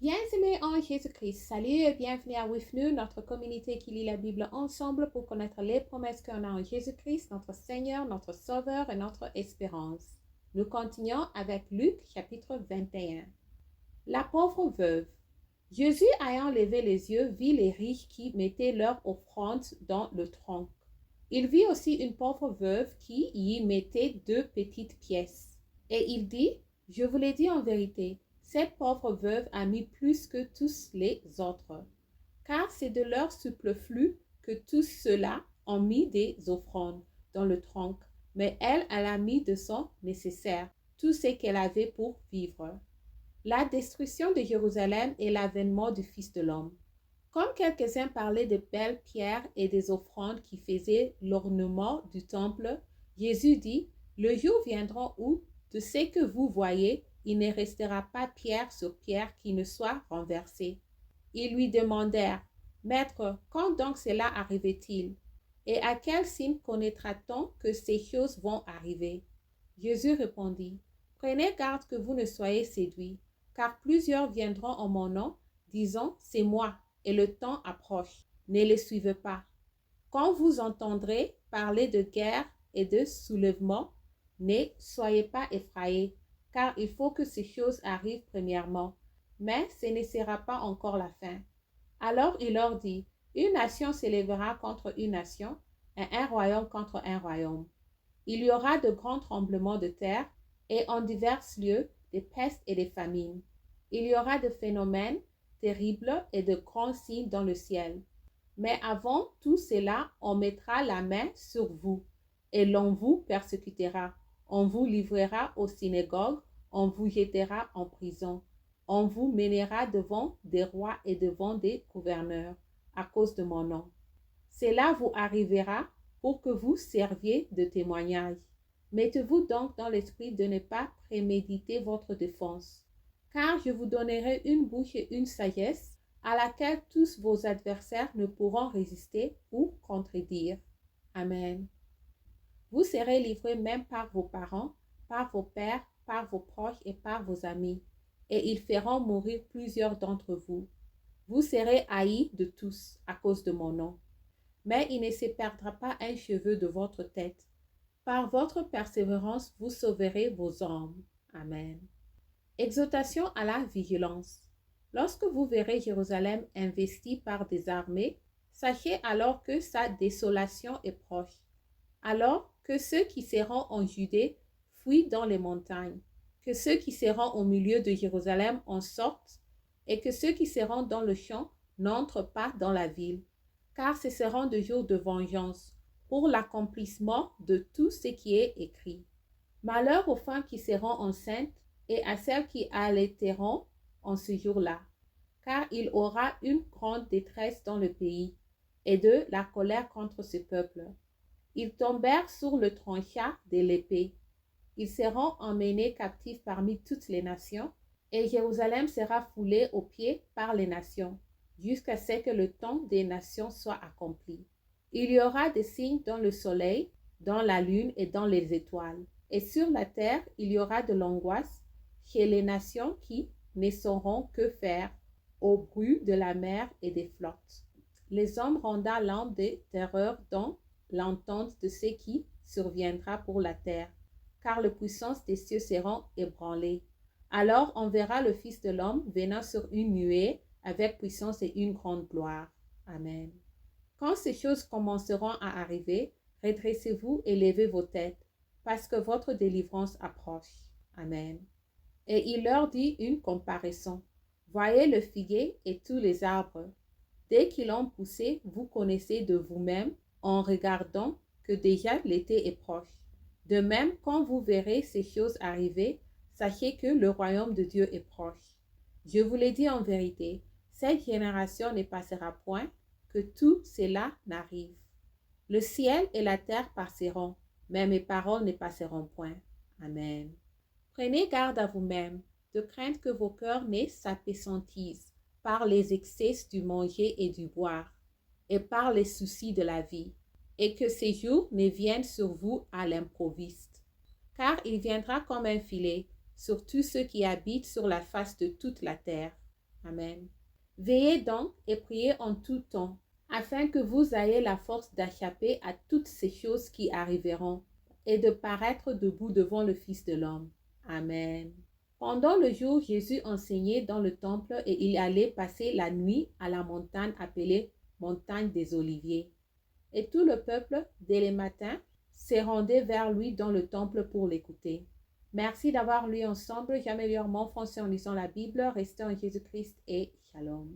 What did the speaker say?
Bien-aimés en Jésus-Christ, salut et bienvenue à With Nous, notre communauté qui lit la Bible ensemble pour connaître les promesses qu'on a en Jésus-Christ, notre Seigneur, notre Sauveur et notre espérance. Nous continuons avec Luc chapitre 21. La pauvre veuve. Jésus, ayant levé les yeux, vit les riches qui mettaient leur offrande dans le tronc. Il vit aussi une pauvre veuve qui y mettait 2 petites pièces. Et il dit, je vous l'ai dit en vérité, cette pauvre veuve a mis plus que tous les autres, car c'est de leur superflu que tous ceux-là ont mis des offrandes dans le tronc, mais elle a mis de son nécessaire, tout ce qu'elle avait pour vivre. La destruction de Jérusalem et l'avènement du Fils de l'homme. Comme quelques-uns parlaient de belles pierres et des offrandes qui faisaient l'ornement du temple, Jésus dit, le jour viendra où, de ce que vous voyez, il ne restera pas pierre sur pierre qui ne soit renversée. Ils lui demandèrent, Maître, quand donc cela arrivait-il? Et à quel signe connaîtra-t-on que ces choses vont arriver? Jésus répondit, Prenez garde que vous ne soyez séduits, car plusieurs viendront en mon nom, disant, c'est moi, et le temps approche. Ne les suivez pas. Quand vous entendrez parler de guerre et de soulèvement, ne soyez pas effrayés, car il faut que ces choses arrivent premièrement, mais ce ne sera pas encore la fin. Alors il leur dit, une nation s'élèvera contre une nation, et un royaume contre un royaume. Il y aura de grands tremblements de terre, et en divers lieux, des pestes et des famines. Il y aura de phénomènes terribles et de grands signes dans le ciel. Mais avant tout cela, on mettra la main sur vous, et l'on vous persécutera. On vous livrera aux synagogues, on vous jettera en prison. On vous mènera devant des rois et devant des gouverneurs, à cause de mon nom. Cela vous arrivera pour que vous serviez de témoignage. Mettez-vous donc dans l'esprit de ne pas préméditer votre défense, car je vous donnerai une bouche et une sagesse à laquelle tous vos adversaires ne pourront résister ou contredire. Amen. Vous serez livrés même par vos parents, par vos pères, par vos proches et par vos amis, et ils feront mourir plusieurs d'entre vous. Vous serez haïs de tous à cause de mon nom. Mais il ne se perdra pas un cheveu de votre tête. Par votre persévérance, vous sauverez vos âmes. Amen. Exhortation à la vigilance. Lorsque vous verrez Jérusalem investie par des armées, sachez alors que sa désolation est proche. Alors que ceux qui seront en Judée fuient dans les montagnes, que ceux qui seront au milieu de Jérusalem en sortent, et que ceux qui seront dans le champ n'entrent pas dans la ville, car ce seront des jours de vengeance, pour l'accomplissement de tout ce qui est écrit. Malheur aux femmes qui seront enceintes et à celles qui allaiteront en ce jour-là, car il aura une grande détresse dans le pays, et de la colère contre ce peuple. Ils tombèrent sur le tranchant de l'épée. Ils seront emmenés captifs parmi toutes les nations, et Jérusalem sera foulée aux pieds par les nations, jusqu'à ce que le temps des nations soit accompli. Il y aura des signes dans le soleil, dans la lune et dans les étoiles. Et sur la terre, il y aura de l'angoisse chez les nations qui ne sauront que faire au bruit de la mer et des flottes. Les hommes rendront l'âme de terreur dans l'entente de ce qui surviendra pour la terre, car les puissances des cieux seront ébranlées. Alors on verra le Fils de l'homme venant sur une nuée avec puissance et une grande gloire. Amen. Quand ces choses commenceront à arriver, redressez-vous et levez vos têtes, parce que votre délivrance approche. Amen. Et il leur dit une comparaison. Voyez le figuier et tous les arbres. Dès qu'ils ont poussé, vous connaissez de vous-même, en regardant, que déjà l'été est proche. De même, quand vous verrez ces choses arriver, sachez que le royaume de Dieu est proche. Je vous l'ai dit en vérité, cette génération ne passera point, que tout cela n'arrive. Le ciel et la terre passeront, mais mes paroles ne passeront point. Amen. Prenez garde à vous-même, de crainte que vos cœurs ne s'apesantisent par les excès du manger et du boire, et par les soucis de la vie, et que ces jours ne viennent sur vous à l'improviste. Car il viendra comme un filet sur tous ceux qui habitent sur la face de toute la terre. Amen. Veillez donc et priez en tout temps, afin que vous ayez la force d'échapper à toutes ces choses qui arriveront et de paraître debout devant le Fils de l'homme. Amen. Pendant le jour, Jésus enseignait dans le temple et il allait passer la nuit à la montagne appelée montagne des Oliviers. Et tout le peuple, dès le matin, se rendait vers lui dans le temple pour l'écouter. Merci d'avoir lu ensemble. J'améliore mon français en lisant la Bible. Restez en Jésus-Christ et shalom.